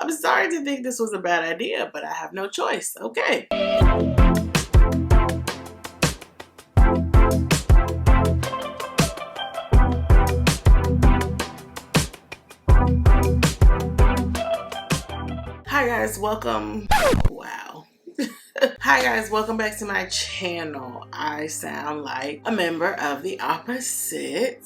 I'm sorry to think this was a bad idea, but I have no choice. Okay. Hi guys, welcome. Wow. Hi guys, welcome back to my channel. I sound like a member of the opposite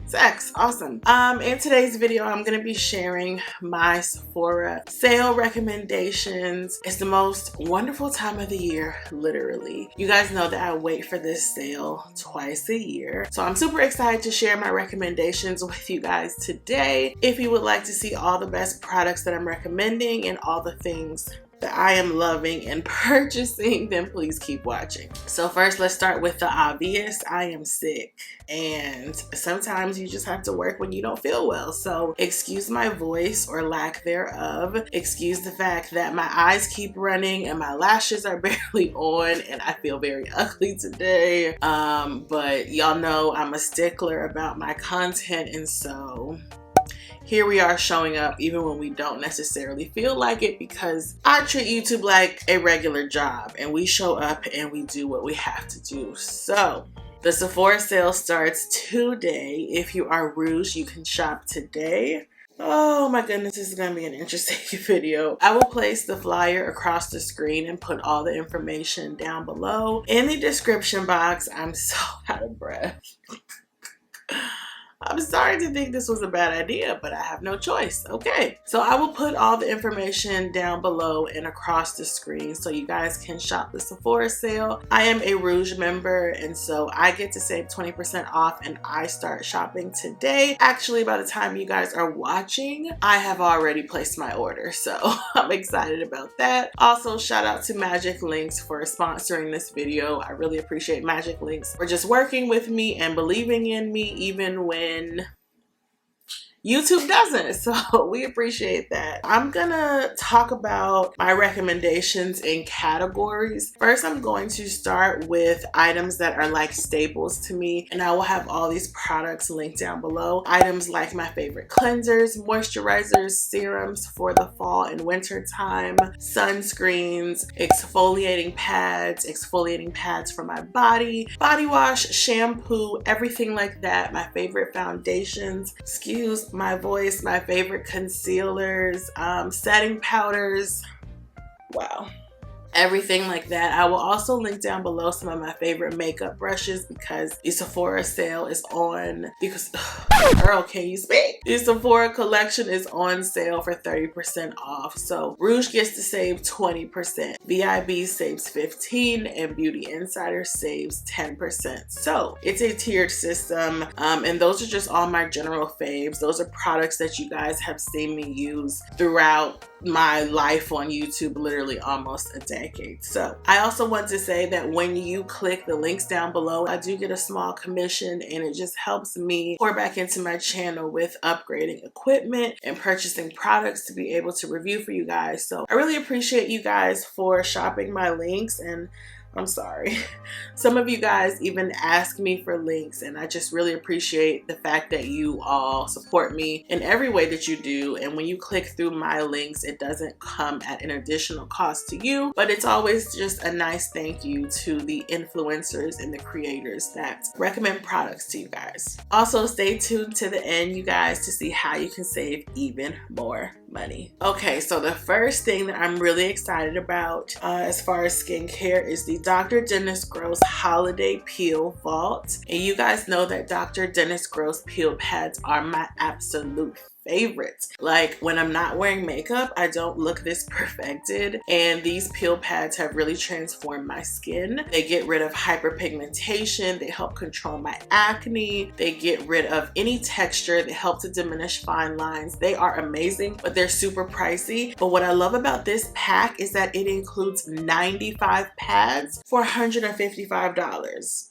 sex. Awesome. In today's video, I'm going to be sharing my Sephora sale recommendations. It's the most wonderful time of the year, literally. You guys know that I wait for this sale twice a year. So I'm super excited to share my recommendations with you guys today. If you would like to see all the best products that I'm recommending and all the things that I am loving and purchasing, then please keep watching. So first, let's start with the obvious. I am sick, and sometimes you just have to work when you don't feel well. So excuse my voice or lack thereof. Excuse the fact that my eyes keep running and my lashes are barely on and I feel very ugly today. But y'all know I'm a stickler about my content, and so here we are showing up even when we don't necessarily feel like it, because I treat YouTube like a regular job and we show up and we do what we have to do. So the Sephora sale starts today. If you are Rouge, you can shop today. Oh my goodness, this is going to be an interesting video. I will place the flyer across the screen and put all the information down below in the description box. I'm so out of breath. I'm sorry to think this was a bad idea, but I have no choice. Okay, so I will put all the information down below and across the screen so you guys can shop the Sephora sale. I am a Rouge member, and so I get to save 20% off, and I start shopping today. Actually, by the time you guys are watching, I have already placed my order, so I'm excited about that. Also, shout out to Magic Links for sponsoring this video. I really appreciate Magic Links for just working with me and believing in me even when YouTube doesn't, so we appreciate that. I'm gonna talk about my recommendations in categories. First, I'm going to start with items that are like staples to me, and I will have all these products linked down below. Items like my favorite cleansers, moisturizers, serums for the fall and winter time, sunscreens, exfoliating pads for my body, body wash, shampoo, everything like that. My favorite foundations, excuse my voice, my favorite concealers, setting powders, wow, everything like that. I will also link down below some of my favorite makeup brushes because the Sephora sale is on, because girl, can you speak? The Sephora collection is on sale for 30% off. So Rouge gets to save 20%, VIB saves 15%, and Beauty Insider saves 10%. So it's a tiered system, and those are just all my general faves. Those are products that you guys have seen me use throughout my life on YouTube, literally almost a decade. So I also want to say that when you click the links down below, I do get a small commission, and it just helps me pour back into my channel with upgrading equipment and purchasing products to be able to review for you guys. So I really appreciate you guys for shopping my links, and I'm sorry. Some of you guys even ask me for links, and I just really appreciate the fact that you all support me in every way that you do. And when you click through my links, it doesn't come at an additional cost to you, but it's always just a nice thank you to the influencers and the creators that recommend products to you guys. Also, stay tuned to the end, you guys, to see how you can save even more money. Okay, so the first thing that I'm really excited about as far as skincare is the Dr. Dennis Gross Holiday Peel Vault. And you guys know that Dr. Dennis Gross peel pads are my absolute favorites. Like, when I'm not wearing makeup, I don't look this perfected, and these peel pads have really transformed my skin. They get rid of hyperpigmentation, they help control my acne, they get rid of any texture, they help to diminish fine lines. They are amazing, but they're super pricey. But what I love about this pack is that it includes 95 pads for $155.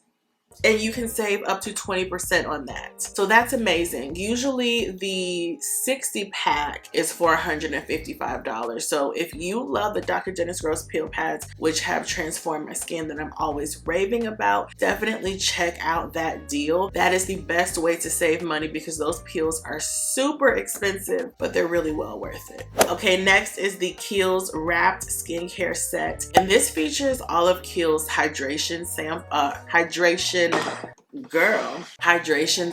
and you can save up to 20% on that. So that's amazing. Usually the 60 pack is for $155. So if you love the Dr. Dennis Gross peel pads, which have transformed my skin that I'm always raving about, definitely check out that deal. That is the best way to save money because those peels are super expensive, but they're really well worth it. Okay, next is the Kiehl's Wrapped Skincare Set. And this features all of Kiehl's hydration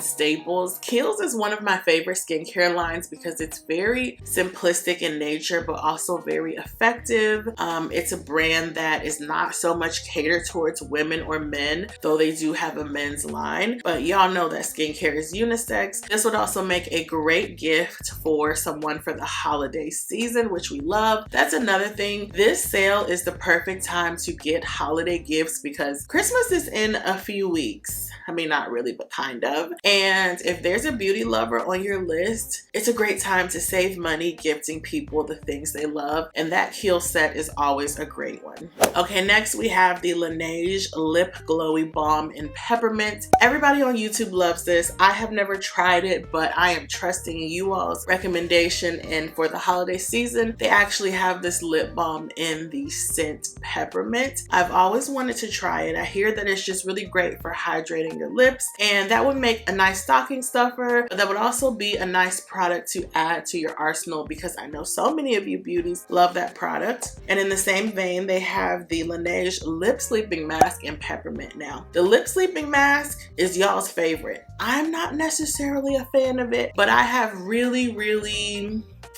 staples. Kiehl's is one of my favorite skincare lines because it's very simplistic in nature, but also very effective. It's a brand that is not so much catered towards women or men, though they do have a men's line. But y'all know that skincare is unisex. This would also make a great gift for someone for the holiday season, which we love. That's another thing. This sale is the perfect time to get holiday gifts because Christmas is in a few weeks. I mean, not really, but kind of. And if there's a beauty lover on your list, it's a great time to save money gifting people the things they love. And that Kiehl set is always a great one. Okay, next we have the Laneige Lip Glowy Balm in Peppermint. Everybody on YouTube loves this. I have never tried it, but I am trusting you all's recommendation. And for the holiday season, they actually have this lip balm in the scent Peppermint. I've always wanted to try it. I hear that it's just really great for hydrating your lips, and that would make a nice stocking stuffer, but that would also be a nice product to add to your arsenal because I know so many of you beauties love that product. And in the same vein, they have the Laneige Lip Sleeping Mask in Peppermint. Now, the lip sleeping mask is y'all's favorite. I'm not necessarily a fan of it, but I have really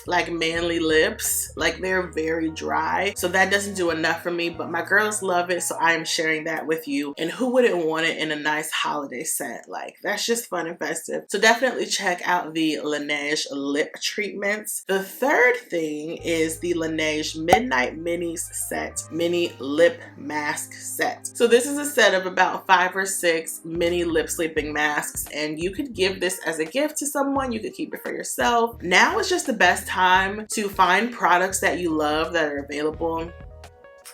like manly lips. Like they're very dry, so that doesn't do enough for me, but my girls love it, so I am sharing that with you. And who wouldn't want it in a nice holiday scent? Like that's just fun and festive. So definitely check out the Laneige lip treatments. The third thing is the Laneige Midnight Minis Set Mini Lip Mask Set. So this is a set of about 5 or 6 mini lip sleeping masks, and you could give this as a gift to someone. You could keep it for yourself. Now is just the best time to find products that you love that are available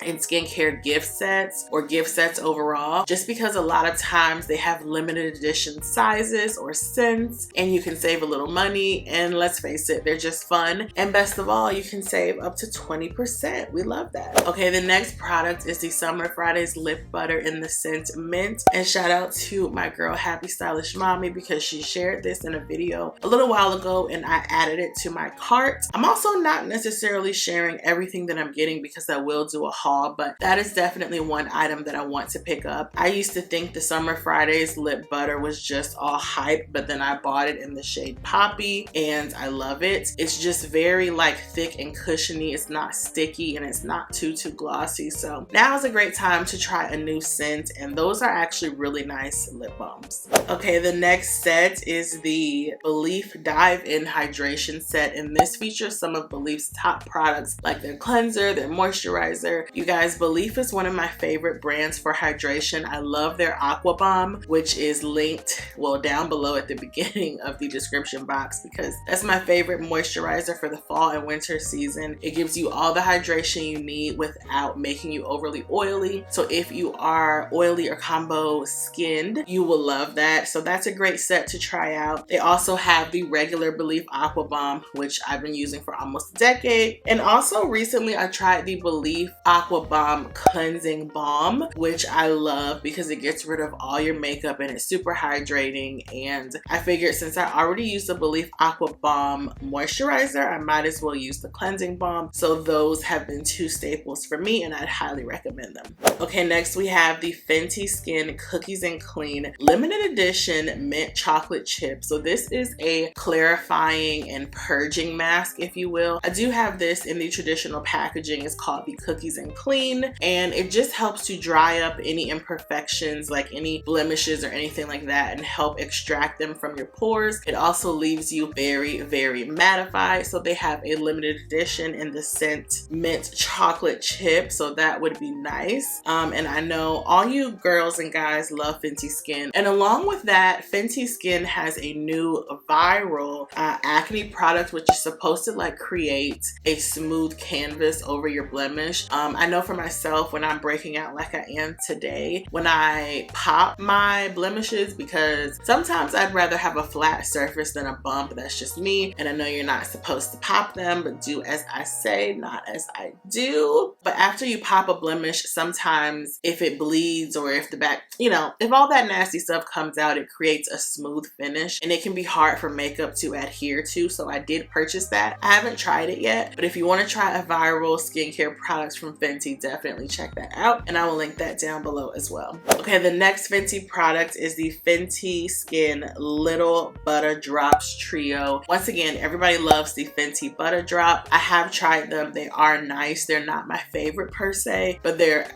in skincare gift sets or gift sets overall, just because a lot of times they have limited edition sizes or scents and you can save a little money, and let's face it, they're just fun. And best of all, you can save up to 20%. We love that. Okay, the next product is the Summer Fridays Lip Butter in the scent Mint, and shout out to my girl Happy Stylish Mommy because she shared this in a video a little while ago and I added it to my cart. I'm also not necessarily sharing everything that I'm getting because I will do a haul, but that is definitely one item that I want to pick up. I used to think the Summer Fridays lip butter was just all hype, but then I bought it in the shade Poppy and I love it. It's just very like thick and cushiony. It's not sticky and it's not too glossy. So now is a great time to try a new scent, and those are actually really nice lip balms. Okay, the next set is the Belif Dive In Hydration Set, and this features some of Belif's top products like their cleanser, their moisturizer. You guys, Belif is one of my favorite brands for hydration. I love their Aqua Bomb, which is linked, well, down below at the beginning of the description box, because that's my favorite moisturizer for the fall and winter season. It gives you all the hydration you need without making you overly oily. So if you are oily or combo skinned, you will love that. So that's a great set to try out. They also have the regular Belif Aqua Bomb, which I've been using for almost a decade. And also recently I tried the Belif Aqua Bomb Cleansing Balm, which I love because it gets rid of all your makeup and it's super hydrating. And I figured since I already used the Belif Aqua Bomb moisturizer, I might as well use the cleansing balm. So those have been 2 staples for me and I'd highly recommend them. Okay, next we have the Fenty Skin Cookies and Clean Limited Edition Mint Chocolate Chip. So this is a clarifying and purging mask, if you will. I do have this in the traditional packaging. It's called the Cookies and Clean, and it just helps to dry up any imperfections, like any blemishes or anything like that, and help extract them from your pores. It also leaves you very mattified. So they have a limited edition in the scent Mint Chocolate Chip, so that would be nice. And I know all you girls and guys love Fenty Skin, and along with that, Fenty Skin has a new viral acne product which is supposed to like create a smooth canvas over your blemish. I I know for myself, when I'm breaking out like I am today, when I pop my blemishes, because sometimes I'd rather have a flat surface than a bump. That's just me, and I know you're not supposed to pop them, but do as I say, not as I do. But after you pop a blemish, sometimes if it bleeds or if the back, you know, if all that nasty stuff comes out, it creates a smooth finish, and it can be hard for makeup to adhere to. So I did purchase that. I haven't tried it yet, but if you want to try a viral skincare products from Fenty, definitely check that out, and I will link that down below as well. Okay, the next Fenty product is the Fenty Skin Little Butter Drops Trio. Once again, everybody loves the Fenty Butter Drop. I have tried them. They are nice. They're not my favorite per se, but they're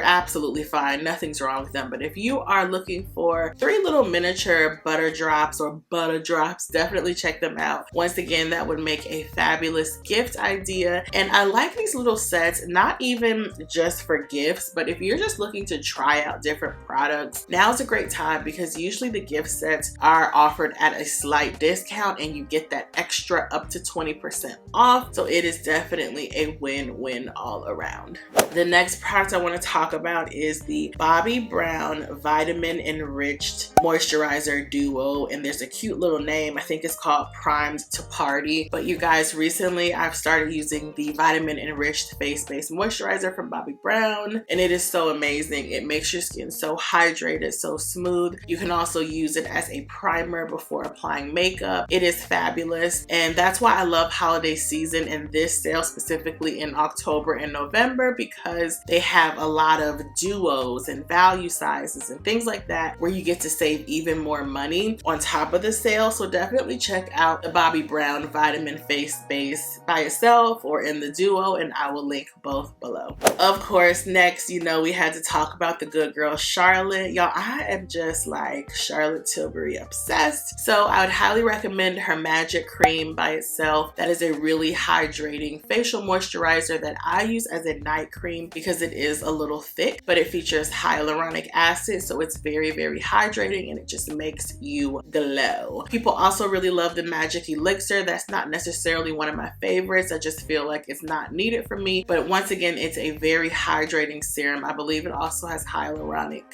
absolutely fine. Nothing's wrong with them. But if you are looking for 3 little miniature butter drops or butter drops, definitely check them out. Once again, that would make a fabulous gift idea. And I like these little sets, not even just for gifts, but if you're just looking to try out different products, now's a great time, because usually the gift sets are offered at a slight discount and you get that extra up to 20% off. So it is definitely a win-win all around. The next product I want to talk about is the Bobbi Brown Vitamin Enriched Moisturizer Duo, and there's a cute little name. I think it's called Primed to Party. But you guys, recently I've started using the Vitamin Enriched Face-Based Moisturizer from Bobbi Brown, and it is so amazing. It makes your skin so hydrated, so smooth. You can also use it as a primer before applying makeup. It is fabulous, and that's why I love holiday season and this sale specifically in October and November, because they have a lot of duos and value sizes and things like that where you get to save even more money on top of the sale. So definitely check out the Bobbi Brown Vitamin Face Base by itself or in the duo, and I will link both below. Of course, next, you know, we had to talk about the good girl Charlotte. Y'all, I am just like Charlotte Tilbury obsessed. So I would highly recommend her Magic Cream by itself. That is a really hydrating facial moisturizer that I use as a night cream because it is a little thick, but it features hyaluronic acid, so it's very, very hydrating, and it just makes you glow. People also really love the Magic Elixir. That's not necessarily one of my favorites. I just feel like it's not needed for me, but once again, it's a very hydrating serum. I believe it also has hyaluronic,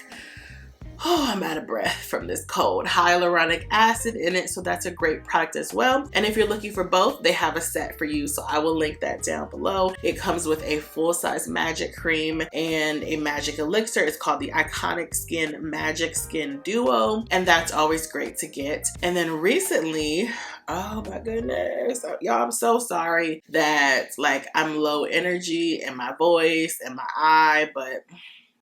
oh, I'm out of breath from this cold, hyaluronic acid in it, so that's a great product as well. And if you're looking for both, they have a set for you, so I will link that down below. It comes with a full-size Magic Cream and a Magic Elixir. It's called the Iconic Skin Magic Skin Duo, and that's always great to get. And then recently, oh my goodness, y'all, I'm so sorry that like I'm low energy in my voice and my eye, but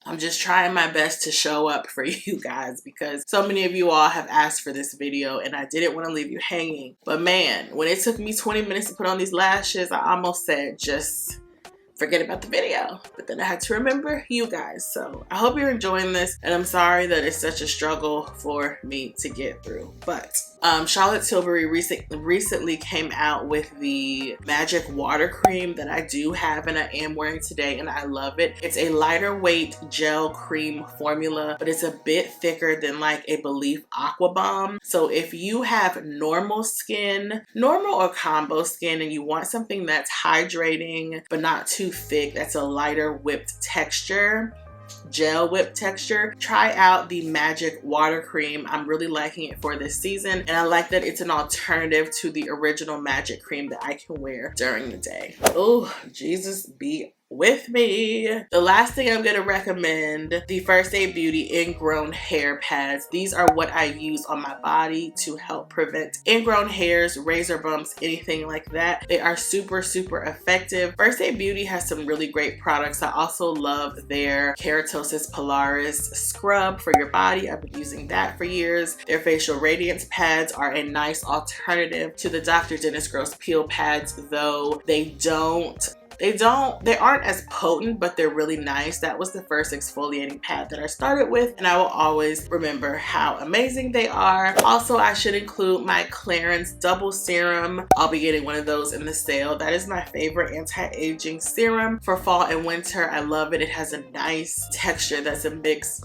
I'm just trying my best to show up for you guys because so many of you all have asked for this video and I didn't want to leave you hanging. But man, when it took me 20 minutes to put on these lashes, I almost said just forget about the video. But then I had to remember you guys. So I hope you're enjoying this, and I'm sorry that it's such a struggle for me to get through. But Charlotte Tilbury recently came out with the Magic Water Cream that I do have and I am wearing today, and I love it. It's a lighter weight gel cream formula, but it's a bit thicker than like a Belif Aqua Bomb. So if you have normal skin, normal or combo skin, and you want something that's hydrating but not too thick, that's a lighter whipped texture, gel whip texture, try out the Magic Water Cream. I'm really liking it for this season, and I like that it's an alternative to the original Magic Cream that I can wear during the day. Oh, Jesus be with me. The last thing I'm going to recommend, the First Aid Beauty Ingrown Hair Pads. These are what I use on my body to help prevent ingrown hairs, razor bumps, anything like that. They are super, super effective. First Aid Beauty has some really great products. I also love their Keratosis Polaris scrub for your body. I've been using that for years. Their Facial Radiance Pads are a nice alternative to the Dr. Dennis Gross Peel Pads, though they aren't as potent, but they're really nice. That was the first exfoliating pad that I started with, and I will always remember how amazing they are. Also, I should include my Clarins Double Serum. I'll be getting one of those in the sale. That is my favorite anti-aging serum for fall and winter. I love it. It has a nice texture that's a mix.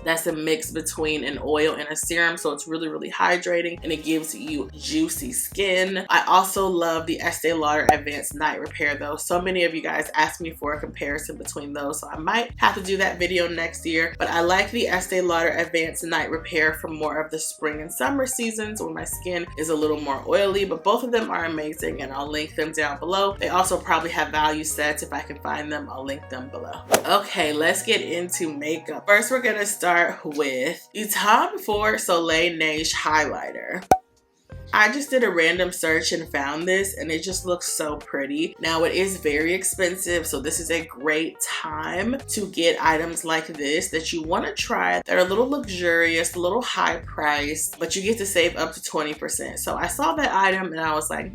That's a mix between an oil and a serum, so it's really, really hydrating and it gives you juicy skin. I also love the Estee Lauder Advanced Night Repair though. So many of you guys asked me for a comparison between those, so I might have to do that video next year. But I like the Estee Lauder Advanced Night Repair for more of the spring and summer seasons when my skin is a little more oily, but both of them are amazing and I'll link them down below. They also probably have value sets. If I can find them, I'll link them below. Okay, let's get into makeup. First, we're gonna start with the Tom Ford Soleil Neige highlighter. I just did a random search and found this and it just looks so pretty. Now it is very expensive, so this is a great time to get items like this that you want to try that are a little luxurious, a little high priced, but you get to save up to 20%. So I saw that item and I was like,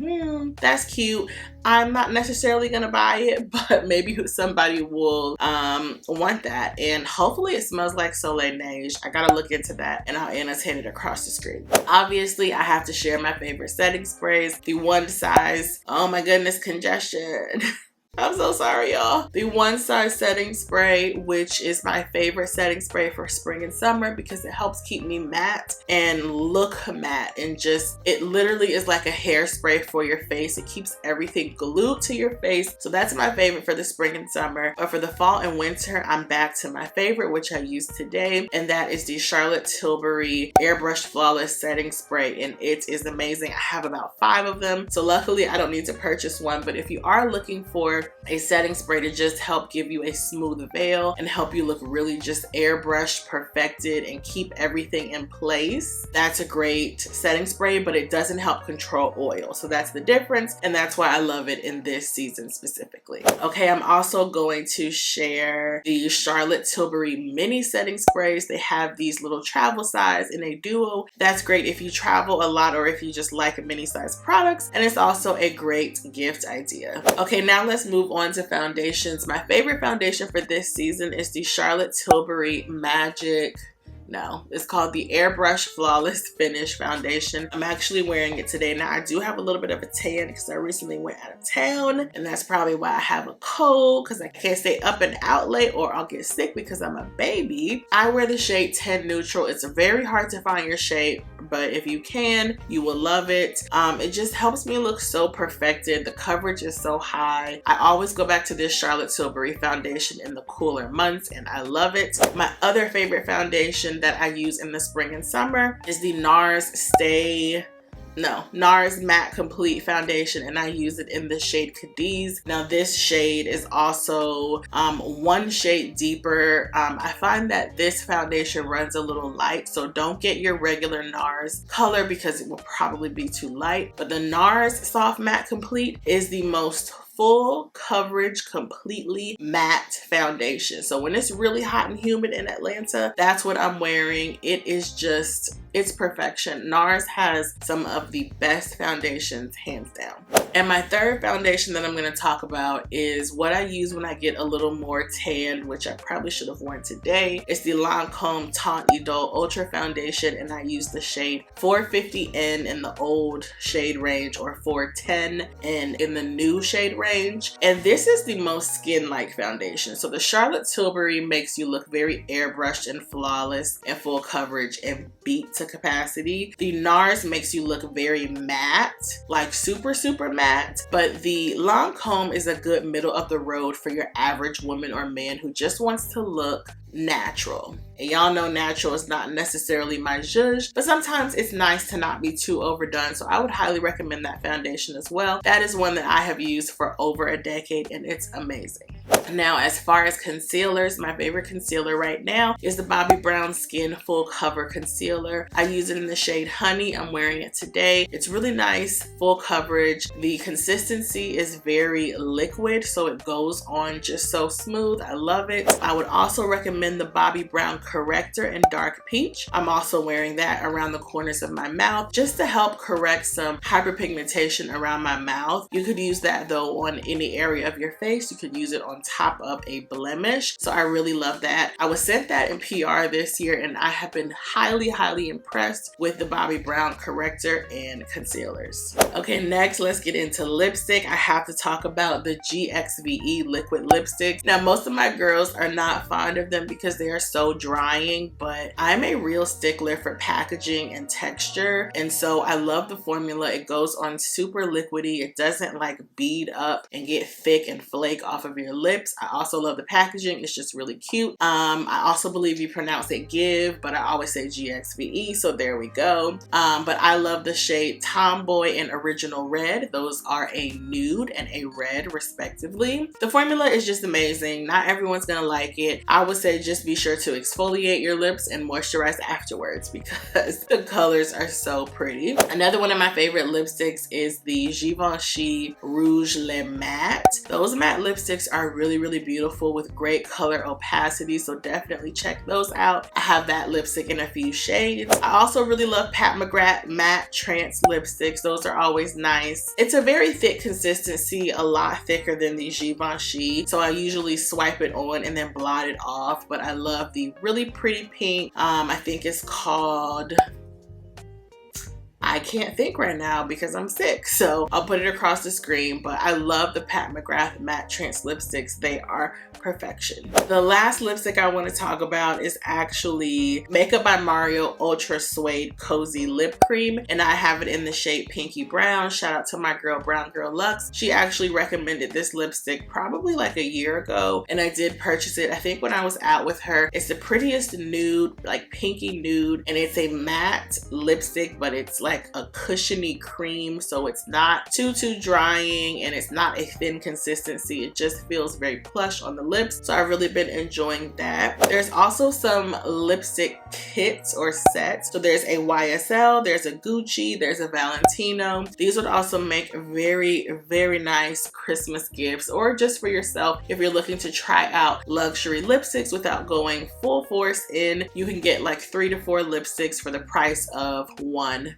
that's cute. I'm not necessarily gonna buy it, but maybe somebody will want that. And hopefully it smells like Soleil Neige. I gotta look into that and I'll annotate it across the screen. Obviously, I have to share my favorite setting sprays. The One Size, oh my goodness, congestion. I'm so sorry, y'all. The One Size setting spray, which is my favorite setting spray for spring and summer because it helps keep me matte and look matte, and just, it literally is like a hairspray for your face. It keeps everything glued to your face. So that's my favorite for the spring and summer. But for the fall and winter, I'm back to my favorite, which I used today, and that is the Charlotte Tilbury Airbrush Flawless Setting Spray, and it is amazing. I have about 5 of them, so luckily I don't need to purchase one. But if you are looking for a setting spray to just help give you a smooth veil and help you look really just airbrush perfected and keep everything in place, that's a great setting spray, but it doesn't help control oil. So that's the difference, and that's why I love it in this season specifically. Okay, I'm also going to share the Charlotte Tilbury mini setting sprays. They have these little travel size in a duo. That's great if you travel a lot or if you just like a mini size products, and it's also a great gift idea. Okay, now let's move on to foundations. My favorite foundation for this season is the Charlotte Tilbury it's called the Airbrush Flawless Finish Foundation. I'm actually wearing it today. Now I do have a little bit of a tan because I recently went out of town, and that's probably why I have a cold, because I can't stay up and out late or I'll get sick because I'm a baby. I wear the shade 10 Neutral. It's very hard to find your shade, but if you can, you will love it. It just helps me look so perfected. The coverage is so high. I always go back to this Charlotte Tilbury foundation in the cooler months, and I love it. My other favorite foundation that I use in the spring and summer is the NARS Matte Complete Foundation, and I use it in the shade Cadiz. Now this shade is also one shade deeper. I find that this foundation runs a little light, so don't get your regular NARS color because it will probably be too light. But the NARS Soft Matte Complete is the most full coverage, completely matte foundation. So when it's really hot and humid in Atlanta, that's what I'm wearing. It is just, it's perfection. NARS has some of the best foundations, hands down. And my third foundation that I'm going to talk about is what I use when I get a little more tanned, which I probably should have worn today. It's the Lancome Teint Idole Ultra Foundation, and I use the shade 450N in the old shade range, or 410N in the new shade range. And this is the most skin-like foundation. So the Charlotte Tilbury makes you look very airbrushed and flawless and full coverage and beat to capacity. The NARS makes you look very matte, like super, super matte. But the Lancome is a good middle of the road for your average woman or man who just wants to look natural. And y'all know natural is not necessarily my zhuzh, but sometimes it's nice to not be too overdone. So I would highly recommend that foundation as well. That is one that I have used for over a decade, and it's amazing. Now, as far as concealers, my favorite concealer right now is the Bobbi Brown Skin Full Cover Concealer. I use it in the shade Honey. I'm wearing it today. It's really nice, full coverage. The consistency is very liquid, so it goes on just so smooth. I love it. I would also recommend the Bobbi Brown Corrector in Dark Peach. I'm also wearing that around the corners of my mouth just to help correct some hyperpigmentation around my mouth. You could use that though on any area of your face. You could use it on top up a blemish. So I really love that. I was sent that in PR this year, and I have been highly impressed with the Bobbi Brown corrector and concealers. Okay, next let's get into lipstick. I have to talk about the GXVE liquid lipstick. Now, most of my girls are not fond of them because they are so drying, but I'm a real stickler for packaging and texture, and so I love the formula. It goes on super liquidy. It doesn't like bead up and get thick and flake off of your lips. I also love the packaging. It's just really cute. I also believe you pronounce it give, but I always say GXVE, so there we go. But I love the shade Tomboy and Original Red. Those are a nude and a red respectively. The formula is just amazing. Not everyone's gonna like it. I would say just be sure to exfoliate your lips and moisturize afterwards because the colors are so pretty. Another one of my favorite lipsticks is the Givenchy Rouge Le Matte. Those matte lipsticks are really beautiful with great color opacity, so definitely check those out. I have that lipstick in a few shades. I also really love Pat McGrath matte trance lipsticks. Those are always nice. It's a very thick consistency, a lot thicker than the Givenchy, so I usually swipe it on and then blot it off, but I love the really pretty pink. I think it's called, I can't think right now because I'm sick, so I'll put it across the screen, but I love the Pat McGrath matte trance lipsticks. They are perfection. The last lipstick I want to talk about is actually Makeup by Mario Ultra Suede Cozy Lip Cream, and I have it in the shade Pinky Brown. Shout out to my girl Brown Girl Luxe. She actually recommended this lipstick probably like a year ago, and I did purchase it, I think when I was out with her. It's the prettiest nude, like pinky nude, and it's a matte lipstick, but it's like a cushiony cream, so it's not too drying and it's not a thin consistency. It just feels very plush on the lips, so I've really been enjoying that. There's also some lipstick kits or sets. So there's a YSL, there's a Gucci, there's a Valentino. These would also make very nice Christmas gifts, or just for yourself if you're looking to try out luxury lipsticks without going full force in. You can get like 3 to 4 lipsticks for the price of one,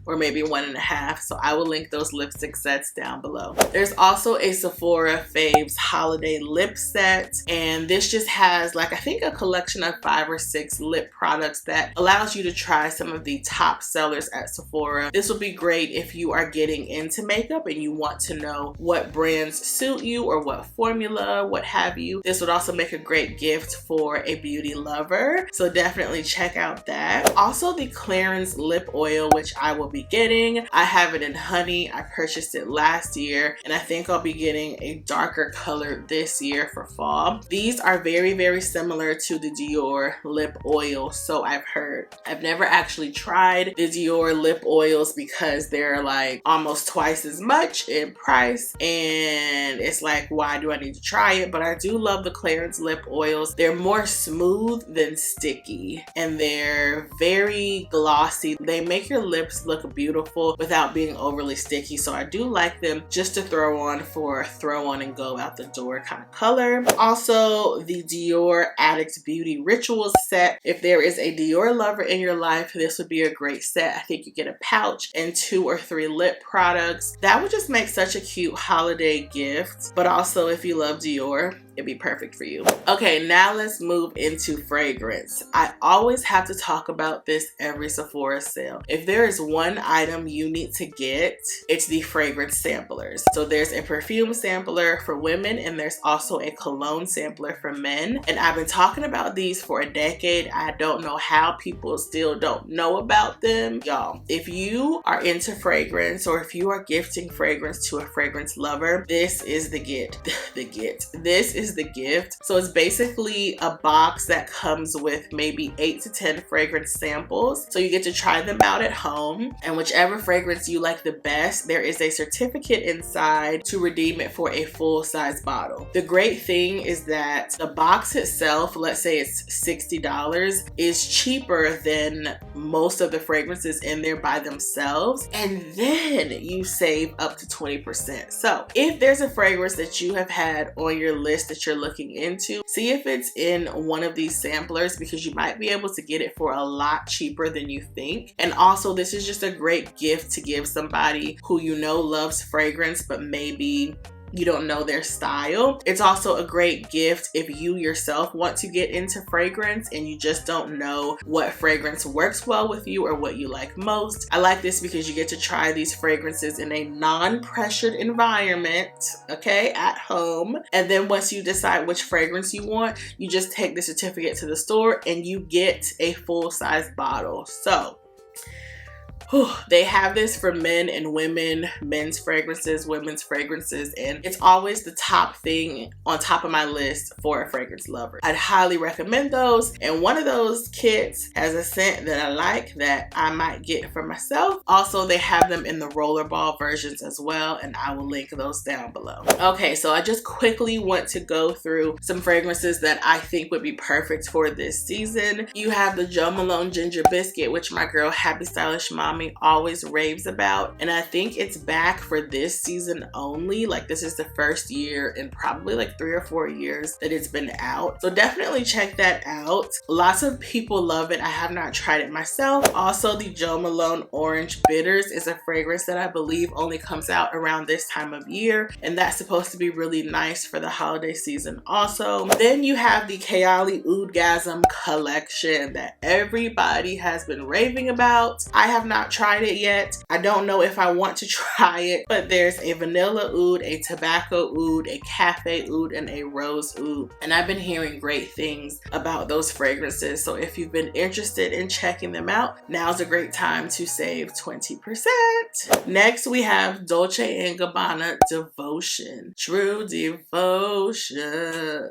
or maybe 1.5. So I will link those lipstick sets down below. There's also a Sephora Faves holiday lip set, and this just has like, I think a collection of 5 or 6 lip products that allows you to try some of the top sellers at Sephora. This will be great if you are getting into makeup and you want to know what brands suit you or what formula, what have you. This would also make a great gift for a beauty lover, so definitely check out that. Also the Clarins lip oil, which I will be getting. I have it in honey. I purchased it last year, and I think I'll be getting a darker color this year for fall. These are very similar to the Dior lip oil, so I've heard. I've never actually tried the Dior lip oils because they're like almost twice as much in price, and it's like, why do I need to try it? But I do love the Clarins lip oils. They're more smooth than sticky, and they're very glossy. They make your lips look beautiful without being overly sticky, so I do like them just to throw on for throw on and go out the door kind of color. Also the Dior Addict Beauty Rituals set. If there is a Dior lover in your life, this would be a great set. I think you get a pouch and 2 or 3 lip products. That would just make such a cute holiday gift, but also if you love Dior, it'd be perfect for you. Okay, now let's move into fragrance. I always have to talk about this every Sephora sale. If there is one item you need to get, it's the fragrance samplers. So there's a perfume sampler for women, and there's also a cologne sampler for men. And I've been talking about these for a decade. I don't know how people still don't know about them. Y'all, if you are into fragrance, or if you are gifting fragrance to a fragrance lover, this is the gift. This is the gift. So it's basically a box that comes with maybe 8 to 10 fragrance samples. So you get to try them out at home, and whichever fragrance you like the best, there is a certificate inside to redeem it for a full-size bottle. The great thing is that the box itself, let's say it's $60, is cheaper than most of the fragrances in there by themselves, and then you save up to 20%. So if there's a fragrance that you have had on your list that you're looking into, see if it's in one of these samplers, because you might be able to get it for a lot cheaper than you think. And also, this is just a great gift to give somebody who you know loves fragrance but maybe you don't know their style. It's also a great gift if you yourself want to get into fragrance and you just don't know what fragrance works well with you or what you like most. I like this because you get to try these fragrances in a non-pressured environment, okay, at home. And then once you decide which fragrance you want, you just take the certificate to the store and you get a full-size bottle. So they have this for men and women, men's fragrances, women's fragrances, and it's always the top thing on top of my list for a fragrance lover. I'd highly recommend those, and one of those kits has a scent that I like that I might get for myself. Also, they have them in the rollerball versions as well, and I will link those down below. Okay, so I just quickly want to go through some fragrances that I think would be perfect for this season. You have the Jo Malone Ginger Biscuit, which my girl Happy Stylish Mommy always raves about, and I think it's back for this season only. Like, this is the first year in probably like 3 or 4 years that it's been out, so definitely check that out. Lots of people love it. I have not tried it myself. Also, the Jo Malone Orange Bitters is a fragrance that I believe only comes out around this time of year, and that's supposed to be really nice for the holiday season also. Then you have the Kayali Oudgasm collection that everybody has been raving about. I have not tried it yet. I don't know if I want to try it, but there's a vanilla oud, a tobacco oud, a cafe oud, and a rose oud, and I've been hearing great things about those fragrances. So if you've been interested in checking them out, now's a great time to save 20%. Next, we have Dolce & Gabbana Devotion. True devotion.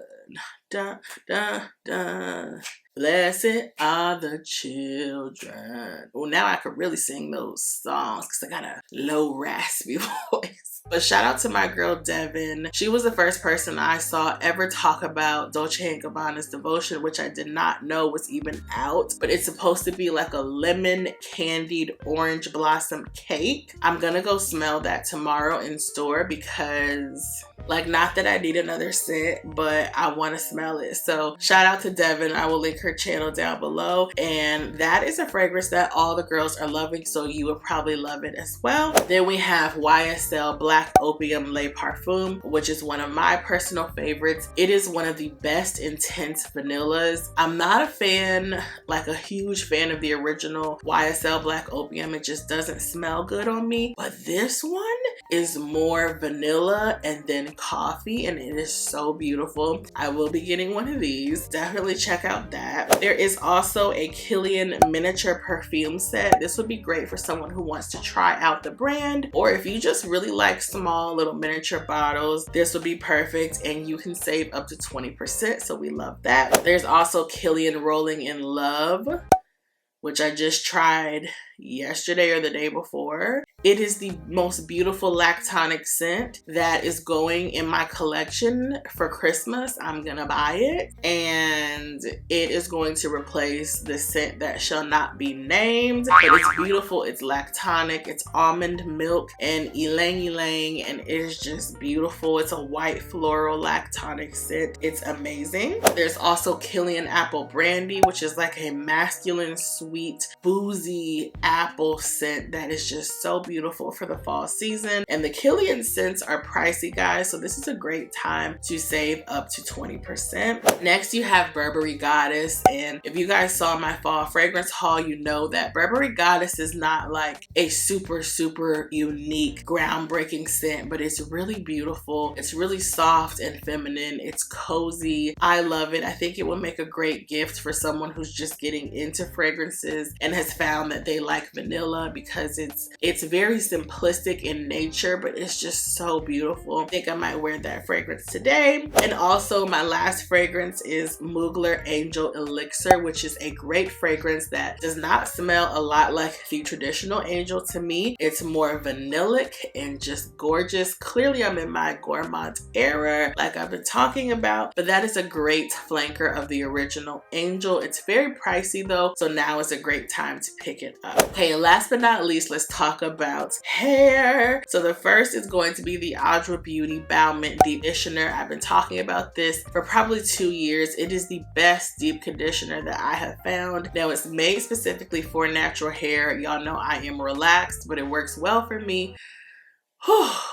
Dun, dun, dun. Blessed are the children. Well, now I could really sing those songs because I got a low raspy voice. But shout out to my girl Devin. She was the first person I saw ever talk about Dolce & Gabbana's Devotion, which I did not know was even out. But it's supposed to be like a lemon candied orange blossom cake. I'm gonna go smell that tomorrow in store because, like, not that I need another scent, but I want to smell it. So shout out to Devin. I will link her channel down below. And that is a fragrance that all the girls are loving, so you will probably love it as well. Then we have YSL Black Opium Le Parfum, which is one of my personal favorites. It is one of the best intense vanillas. I'm not a fan, like a huge fan of the original YSL Black Opium. It just doesn't smell good on me. But this one is more vanilla and then coffee, and it is so beautiful. I will be getting one of these. Definitely check out that. There is also a Kilian miniature perfume set. This would be great for someone who wants to try out the brand, or if you just really like small little miniature bottles, this would be perfect, and you can save up to 20%, so we love that. There's also Kilian Rolling in Love, which I just tried yesterday or the day before. It is the most beautiful lactonic scent that is going in my collection for Christmas. I'm gonna buy it, and it is going to replace the scent that shall not be named, but it's beautiful. It's lactonic, it's almond milk and ylang ylang, and it is just beautiful. It's a white floral lactonic scent. It's amazing. There's also Kilian Apple Brandy, which is like a masculine, sweet, boozy apple scent that is just so beautiful for the fall season. And the Kilian scents are pricey, guys, so this is a great time to save up to 20%. Next, you have Burberry Goddess, and if you guys saw my fall fragrance haul, you know that Burberry Goddess is not like a super unique, groundbreaking scent, but it's really beautiful. It's really soft and feminine. It's cozy. I love it. I think it would make a great gift for someone who's just getting into fragrances and has found that they like vanilla, because it's very simplistic in nature, but it's just so beautiful. I think I might wear that fragrance today. And also my last fragrance is Mugler Angel Elixir, which is a great fragrance that does not smell a lot like the traditional Angel to me. It's more vanillic and just gorgeous. Clearly I'm in my gourmand era, like I've been talking about, but that is a great flanker of the original Angel. It's very pricey though, so now is a great time to pick it up. Okay, and last but not least, let's talk about hair. So the first is going to be the Audra Beauty Bow Mint Deep Conditioner. I've been talking about this for probably 2 years. It is the best deep conditioner that I have found. Now, it's made specifically for natural hair. Y'all know I am relaxed, but it works well for me.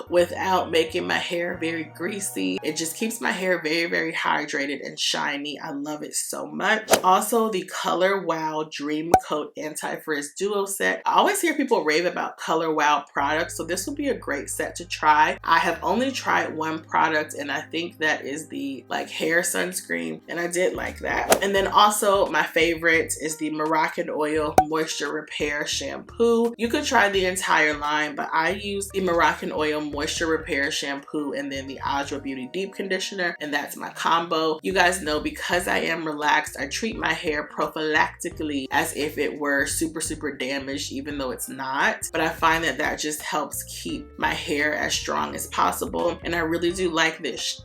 without making my hair very greasy. It just keeps my hair very, very hydrated and shiny. I love it so much. Also, the Color Wow Dream Coat Anti-Frizz Duo Set. I always hear people rave about Color Wow products, so this would be a great set to try. I have only tried one product, and I think that is the hair sunscreen, and I did like that. And then also my favorite is the Moroccan Oil Moisture Repair Shampoo. You could try the entire line, but I use the Moroccan Oil Moisture Repair Shampoo and then the Adra Beauty Deep Conditioner, and that's my combo. You guys know, because I am relaxed, I treat my hair prophylactically as if it were super, super damaged, even though it's not. But I find that that just helps keep my hair as strong as possible, and I really do like this.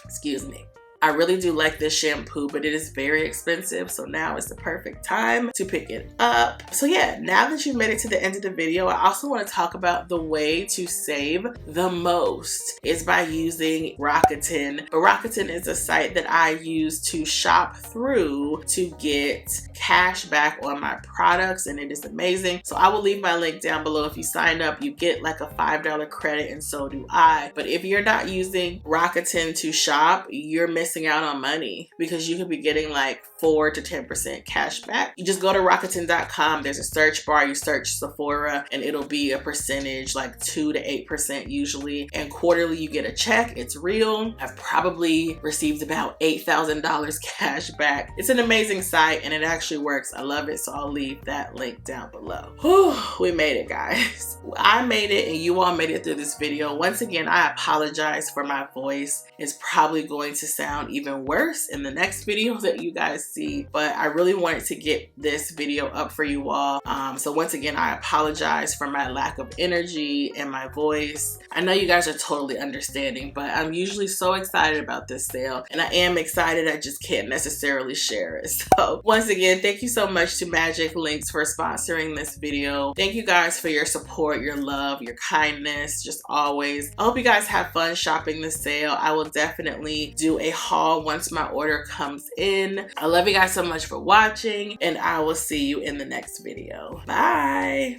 Excuse me. I really do like this shampoo, but it is very expensive, so now is the perfect time to pick it up. So yeah, now that you've made it to the end of the video, I also want to talk about the way to save the most is by using Rakuten. But Rakuten is a site that I use to shop through to get cash back on my products, and it is amazing. So I will leave my link down below. If you sign up, you get like a $5 credit, and so do I. But if you're not using Rakuten to shop, you're missing out on money, because you could be getting like 4 to 10% cash back. You just go to Rakuten.com, there's a search bar, you search Sephora, and it'll be a percentage, like 2 to 8% usually, and quarterly you get a check. It's real. I've probably received about $8,000 cash back. It's an amazing site, and it actually works. I love it, so I'll leave that link down below. Whew, we made it, guys. I made it, and you all made it through this video. Once again, I apologize for my voice. It's probably going to sound even worse in the next video that you guys see, but I really wanted to get this video up for you all. So once again, I apologize for my lack of energy and my voice. I know you guys are totally understanding, but I'm usually so excited about this sale, and I am excited. I just can't necessarily share it. So once again, thank you so much to Magic Links for sponsoring this video. Thank you guys for your support, your love, your kindness, just always. I hope you guys have fun shopping this sale. I will definitely do a haul once my order comes in. I love you guys so much for watching, and I will see you in the next video. Bye.